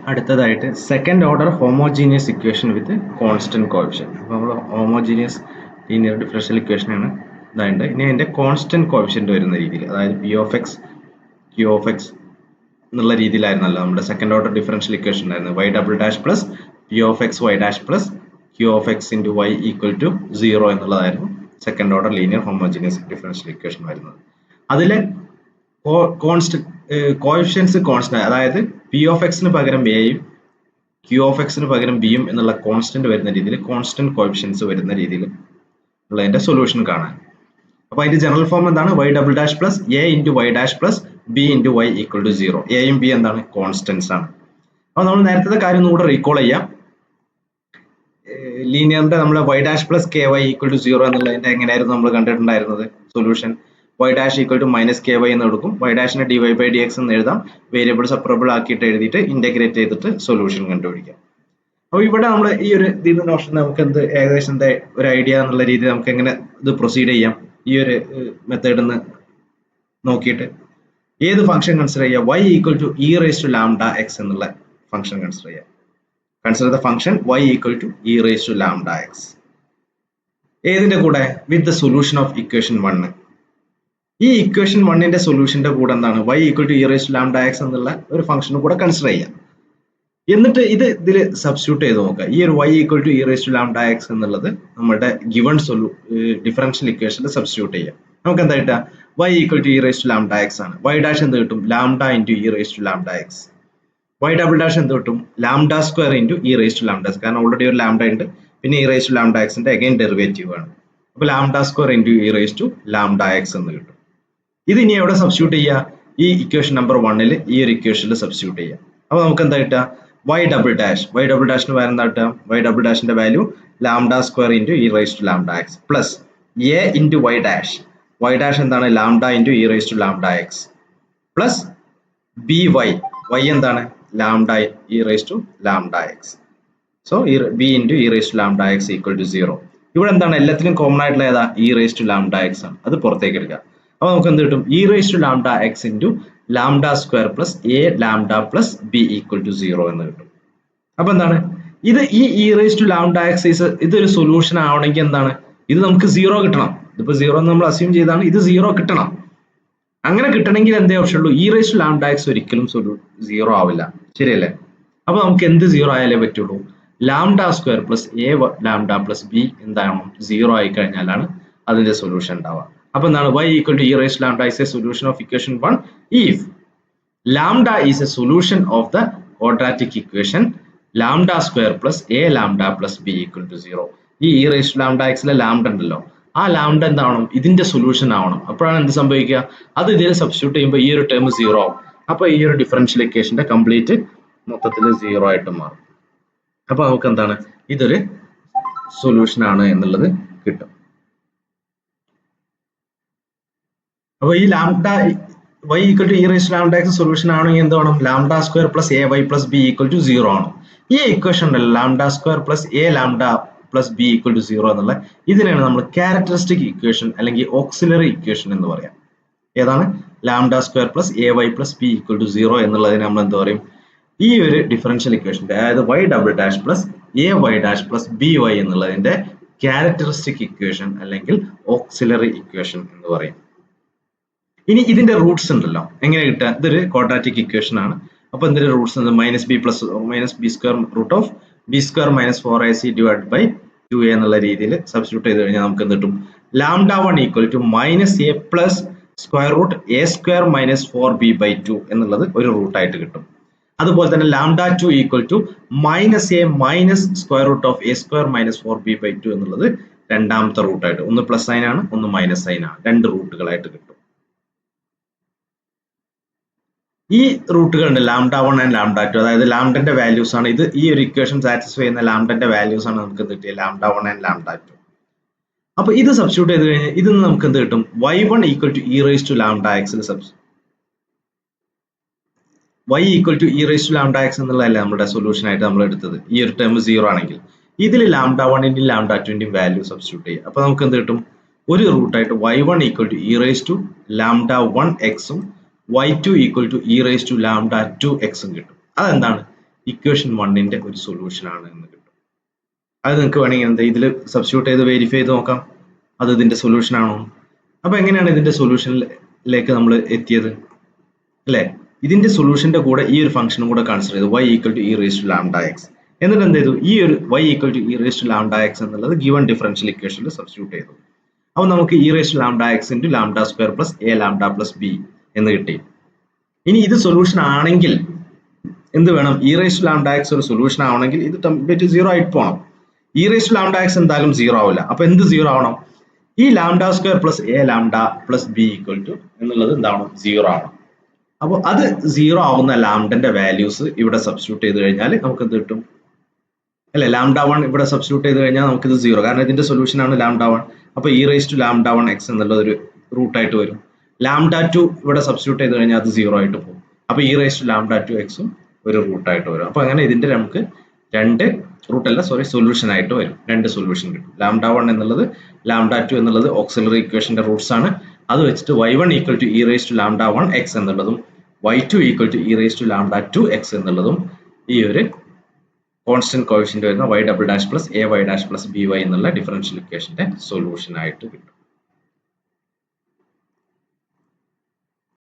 അടുത്തതായിട്ട് second order homogeneous equation with constant coefficient. അപ്പോൾ നമ്മൾ ഹോമോജീനിയസ് ലീനിയർ ഡിഫറൻഷ്യൽ ഇക്വേഷനാണ് ഇതായിട്ട്. ഇനി അതിൻ്റെ കോൺസ്റ്റന്റ് കോഎഫിഷ്യന്റ് വരുന്ന രീതിയിൽ, അതായത് p of x q of x എന്നുള്ള രീതിയിലായിരുന്നല്ലോ നമ്മുടെ സെക്കൻഡ് ഓർഡർ ഡിഫറൻഷ്യൽ ഇക്വേഷൻ ഉണ്ടായിരുന്നത്. Y double dash plus p of x y dash plus q of x into y equal to 0 എന്നുള്ളതായിരുന്നു second order linear homogeneous differential equation വരുന്നത്. അതിലെ coefficients constant, അതായത് p of എക്സിന് പകരം എയും Q of എക്സിന് പകരം ബിയും എന്നുള്ള കോൺസ്റ്റന്റ് വരുന്ന രീതിയിൽ, കോൺസ്റ്റന്റ് കോഎഫിഷ്യൻസ് വരുന്ന രീതിയിൽ ഉള്ളതിന്റെ സൊല്യൂഷൻ കാണാൻ. അപ്പോൾ അതിന്റെ ജനറൽ ഫോം എന്താണ്? Y double dash plus a into y dash plus b into y equal to 0. എയും ബി എന്താണ്? കോൺസ്റ്റന്റ്സ് ആണ്. അപ്പോൾ നമ്മൾ നേരത്തെ കാര്യം ഒന്നുകൂടെ റീകോൾ ചെയ്യാം. ലീനിയറിന്റെ നമ്മൾ y dash plus k y equal to 0 എന്നുള്ളതിന്റെ എങ്ങനെയായിരുന്നു നമ്മൾ കണ്ടിട്ടുണ്ടായിരുന്നത്? Solution y dash equal to minus k y എന്ന് എടുക്കും. വൈ ഡാഷിനെ d y by d x എന്ന് എഴുതാം. വേരിയബിൾ സെപ്പറബിൾ ആക്കിയിട്ട് എഴുതിയിട്ട് ഇന്റഗ്രേറ്റ് ചെയ്തിട്ട് സൊല്യൂഷൻ കണ്ടുപിടിക്കാം. അപ്പോൾ ഇവിടെ നമ്മൾ ഈ ഒരു ഇതിന്റെ നോഷൻ നമുക്ക് എന്ത് ഏകദേശം ഒരു ഐഡിയ എന്നുള്ള രീതിയിൽ നമുക്ക് എങ്ങനെ ഇത് പ്രൊസീഡ് ചെയ്യാം? ഈ ഒരു മെത്തേഡിൽ നിന്ന് നോക്കിയിട്ട് ഏത് ഫംഗ്ഷൻ കൺസിഡർ ചെയ്യുക? y equal to e raise to lambda x എന്നുള്ള ഫംഗ്ഷൻ കൺസിഡർ ചെയ്യാം. Consider the function y equal to e raise to lambda x. ഏതിന്റെ കൂടെ? With the solution of equation 1. ഈ ഇക്വേഷൻ 1ന്റെ സൊല്യൂഷന്റെ കൂടെ എന്താണ്? y equal to e raise to lambda x എന്നുള്ള ഒരു ഫംഗ്ഷനും കൂടെ കൺസിഡർ ചെയ്യാം. എന്നിട്ട് ഇതിൽ സബ്സ്റ്റിറ്റ്യൂട്ട് ചെയ്ത് നോക്കുക. ഈ ഒരു y equal to e raise to lambda x എന്നുള്ളത് നമ്മുടെ ഗിവൺ ഡിഫറൻഷ്യൽ ഇക്വേഷനിൽ സബ്സ്റ്റിറ്റ്യൂട്ട് ചെയ്യാം. നമുക്ക് എന്താ കിട്ടുക? y equal to e raise to lambda x ആണ്. y ഡാഷ് എന്ത് കിട്ടും? Lambda into e raise to lambda x. y double dash എന്ത് കിട്ടും? Lambda square into e raise to lambda x. കാരണം ഓൾറെഡി ഒരു ലാംഡ ഉണ്ട്, പിന്നെ ഇ റേസ് ടു ലാംഡ എക്സിന്റെ അഗൈൻ ഡെറിവേറ്റീവ് ആണ്. അപ്പോൾ lambda square into e raise to lambda x എന്ന് കിട്ടും. ഇത് ഇനി എവിടെ സബ്സ്റ്റിറ്റ്യൂട്ട് ചെയ്യുക? ഈ ഇക്വേഷൻ നമ്പർ 1ൽ ഈ ഒരു ഇക്വേഷനിൽ സബ്സ്റ്റിറ്റ്യൂട്ട് ചെയ്യാം. അപ്പോൾ നമുക്ക് എന്താ കിട്ടുക? y double dash, y double ഡാഷിന് പകരം എന്താ കിട്ടുക? y ഡബിൾ ഡാഷിന്റെ value lambda square into e raise to lambda x plus a into y dash. y dash എന്താണ്? Lambda into e raise to lambda x plus b y. y എന്താണ്? Lambda e raise to lambda x. So b into e raise to lambda x equal to 0. ഇവിടെ എന്താണ്? എല്ലാത്തിലും common ആയിട്ടുള്ള ഏതാ? E raise to lambda x ആണ്. അത് പുറത്തേക്ക് എടുക്കുക. അപ്പോൾ നമുക്ക് എന്ത് കിട്ടും? E raise to lambda x into lambda square plus a lambda plus b equal to 0 എന്ന് കിട്ടും. അപ്പൊ എന്താണ് ഇത്? ഈ e raise to lambda x ഇതൊരു സൊല്യൂഷൻ ആവണമെങ്കിൽ എന്താണ്? ഇത് നമുക്ക് 0 കിട്ടണം. ഇതിപ്പോ 0 നമ്മൾ അസ്യൂം ചെയ്താണ്, ഇത് 0 കിട്ടണം. അങ്ങനെ കിട്ടണമെങ്കിൽ എന്തേ ഓപ്ഷൻ ഉള്ളൂ? E raise to lambda x ഒരിക്കലും 0 ആവില്ല, ശരിയല്ലേ? അപ്പൊ നമുക്ക് എന്ത് 0 ആയാലേ പറ്റുള്ളൂ? Lambda square plus a lambda plus B എന്താണോ 0 ആയി കഴിഞ്ഞാലാണ് അതിന്റെ സൊല്യൂഷൻ ഉണ്ടാവുക. അപ്പൊ എന്താണ്? y equal to e raise to lambda is a solution of equation 1 if lambda is a solution of the quadratic equation lambda square plus a lambda plus b equal to 0. ഈ e raise to lambda എക്സിലെ lambda ഉണ്ടല്ലോ, ആ lambda എന്താവണം? ഇതിന്റെ solution ആവണം. അപ്പോഴാണ് എന്ത് സംഭവിക്കുക? അത് ഇതിൽ സബ്സ്റ്റിറ്റ്യൂട്ട് ചെയ്യുമ്പോൾ ഈ ഒരു ടേം 0 ആവും. അപ്പൊ ഈ ഒരു ഡിഫറൻഷ്യൽ ഇക്വേഷന്റെ കംപ്ലീറ്റ് മൊത്തത്തിൽ 0 ആയിട്ട് മാറും. അപ്പൊ നമുക്ക് എന്താണ്? ഇതൊരു സൊല്യൂഷൻ ആണ് എന്നുള്ളത് കിട്ടും. അപ്പൊ ഈ lambda y equal to e raise to lambda x solution ആണെങ്കിൽ എന്ത് വേണം? Lambda square plus a y plus b equal to 0 ആണ്. ഈ ഇക്വേഷൻ ഉണ്ടല്ലോ, lambda square plus a lambda plus b equal to 0 എന്നുള്ള ഇതിനാണ് നമ്മൾ ക്യാരക്ടറിസ്റ്റിക് ഇക്വേഷൻ അല്ലെങ്കിൽ ഓക്സിലറി ഇക്വേഷൻ എന്ന് പറയാം. ഏതാണ്? Lambda square plus a y plus b equal to 0 എന്നുള്ളതിന് നമ്മൾ എന്ത് പറയും? ഈ ഒരു ഡിഫറൻഷ്യൽ ഇക്വേഷന്റെ, അതായത് y double dash plus a y dash plus b y എന്നുള്ളതിന്റെ ക്യാരക്ടറിസ്റ്റിക് ഇക്വേഷൻ അല്ലെങ്കിൽ ഓക്സിലറി ഇക്വേഷൻ എന്ന് പറയും. ഇനി ഇതിന്റെ റൂട്ട്സ് ഉണ്ടല്ലോ, എങ്ങനെ കിട്ടുക? ഇതൊരു ക്വാഡ്രാറ്റിക് ഇക്വേഷൻ ആണ്. അപ്പൊ ഇതിന്റെ roots minus b plus minus b square root of b square minus 4ac divide by 2a എന്നുള്ള രീതിയിൽ സബ്സ്റ്റിറ്റ്യൂട്ട് ചെയ്ത് കഴിഞ്ഞാൽ നമുക്ക് എന്ത് കിട്ടും? Lambda 1 equal to minus a plus square root a square minus 4b by 2 എന്നുള്ളത് ഒരു റൂട്ടായിട്ട് കിട്ടും. അതുപോലെ തന്നെ lambda 2 equal to minus a minus square root of a square minus 4b by 2 എന്നുള്ളത് രണ്ടാമത്തെ റൂട്ടായിട്ട്, ഒന്ന് പ്ലസ് സൈൻ ആണ്, ഒന്ന് മൈനസ് സൈൻ ആണ്, രണ്ട് റൂട്ടുകളായിട്ട് കിട്ടും. ഈ റൂട്ടുകളുണ്ട് ലാംഡ 1 ആൻഡ് ലാംഡ 2, അതായത് ലാംഡന്റെ വാല്യൂസ് ആണ് ഇത്. ഈ ഒരു ഇക്വേഷൻ സാറ്റിസ്ഫൈ ചെയ്യുന്ന ലാംഡന്റെ വാല്യൂസ് ആണ് നമുക്ക് കിട്ടിയത്, ലാംഡ 1 ആൻഡ് ലാംഡ 2. അപ്പൊ ഇത് സബ്സ്റ്റിറ്റ്യൂട്ട് ചെയ്ത് കഴിഞ്ഞാൽ ഇതിൽ നിന്ന് നമുക്ക് എന്ത് കിട്ടും? y1 equal to e raise to lambda എക്സിൽ y equal to e raise to lambda x എന്നുള്ളതല്ലേ നമ്മുടെ സൊല്യൂഷൻ ആയിട്ട് നമ്മൾ എടുത്തത്. ഈ ഒരു ടേം 0 ആണെങ്കിൽ ഇതിൽ ലാംഡ 1ന്റെയും ലാംഡ 2ന്റെയും വാല്യൂ സബ്സ്റ്റിറ്റ്യൂട്ട് ചെയ്യുക. അപ്പൊ നമുക്ക് എന്ത് കിട്ടും? ഒരു റൂട്ടായിട്ട് y1 equal to e raise to lambda 1 എക്സും y2 equal to e raise to lambda 2 എക്സും കിട്ടും. അതെന്താണ്? ഇക്വേഷൻ 1ന്റെ ഒരു സൊല്യൂഷൻ ആണ് എന്ന് കിട്ടും. അത് നിങ്ങൾക്ക് വേണമെങ്കിൽ എന്താ ഇതിൽ സബ്സ്റ്റിറ്റ്യൂട്ട് ചെയ്ത് വെരിഫൈ ചെയ്ത് നോക്കാം അത് ഇതിന്റെ സൊല്യൂഷൻ ആണോ. അപ്പൊ എങ്ങനെയാണ് ഇതിന്റെ സൊല്യൂഷനിലേക്ക് നമ്മൾ എത്തിയത് അല്ലെ? ഇതിന്റെ സൊല്യൂഷന്റെ കൂടെ ഈ ഒരു ഫംഗ്ഷനും കൂടെ കൺസിഡർ ചെയ്തു y equal to e raise to lambda x. എന്നിട്ട് എന്ത് ചെയ്തു, ഈ ഒരു y equal to e raise to lambda x എന്നുള്ളത് ഗിവൺ ഡിഫറൻഷ്യൽ ഇക്വേഷനിൽ സബ്സ്റ്റിറ്റ്യൂട്ട് ചെയ്തു. അപ്പോൾ നമുക്ക് e raise to lambda x into lambda square plus a lambda plus b എന്ന് കിട്ടി. ഇനി ഇത് സൊല്യൂഷൻ ആണെങ്കിൽ എന്ത് വേണം, e raise to lambda x ഒരു സൊല്യൂഷൻ ആവണമെങ്കിൽ ഇത് ടെംപ്ലേറ്റ് 0 ആയിട്ട് പോകണം. E raise to lambda X എന്തായാലും 0 ആവില്ല. അപ്പൊ എന്ത് 0 ആവണം, ഈ lambda square plus a lambda plus b equal to എന്നുള്ളത് എന്താവണം, 0 ആവണം. അപ്പോൾ അത് 0 ആവുന്ന ലാംഡന്റെ വാല്യൂസ് ഇവിടെ സബ്സ്റ്റിറ്റ്യൂട്ട് ചെയ്ത് കഴിഞ്ഞാൽ നമുക്ക് എന്ത് കിട്ടും അല്ലെ, ലാംഡ 1 ഇവിടെ സബ്സ്റ്റിറ്റ്യൂട്ട് ചെയ്ത് കഴിഞ്ഞാൽ നമുക്ക് ഇത് 0, കാരണം ഇതിന്റെ സൊല്യൂഷൻ ആണ് ലാംഡ 1. അപ്പൊ e raise to lambda 1 x എന്നുള്ളത് ഒരു റൂട്ട് ആയിട്ട് വരും. ലാംഡ 2 ഇവിടെ സബ്സ്റ്റിറ്റ്യൂട്ട് ചെയ്ത് കഴിഞ്ഞാൽ അത് 0 ആയിട്ട് പോകും. അപ്പൊ ഇ റേസ് ടു ലാംഡ 2 എക്സും ഒരു റൂട്ട് ആയിട്ട് വരും. അപ്പൊ അങ്ങനെ ഇതിന്റെ നമുക്ക് രണ്ട് റൂട്ട് അല്ല സോറി സൊല്യൂഷൻ ആയിട്ട് വരും, രണ്ട് സൊല്യൂഷൻ കിട്ടും. ലാംഡ 1 എന്നുള്ളത് ലാംഡ 2 എന്നുള്ളത് ഓക്സിലറി ഇക്വേഷന്റെ റൂട്ട്സ് ആണ്. അത് വെച്ചിട്ട് y1 equal to e raise to lambda 1 x എന്നുള്ളതും y2 equal to e raise to lambda 2 x എന്നുള്ളതും ഈ ഒരു കോൺസ്റ്റന്റ് കോഎഫിഷ്യന്റ് വരുന്ന y double dash plus a y dash plus b y എന്നുള്ള ഡിഫറൻഷ്യൽ ഇക്വേഷന്റെ സൊല്യൂഷൻ ആയിട്ട് കിട്ടും.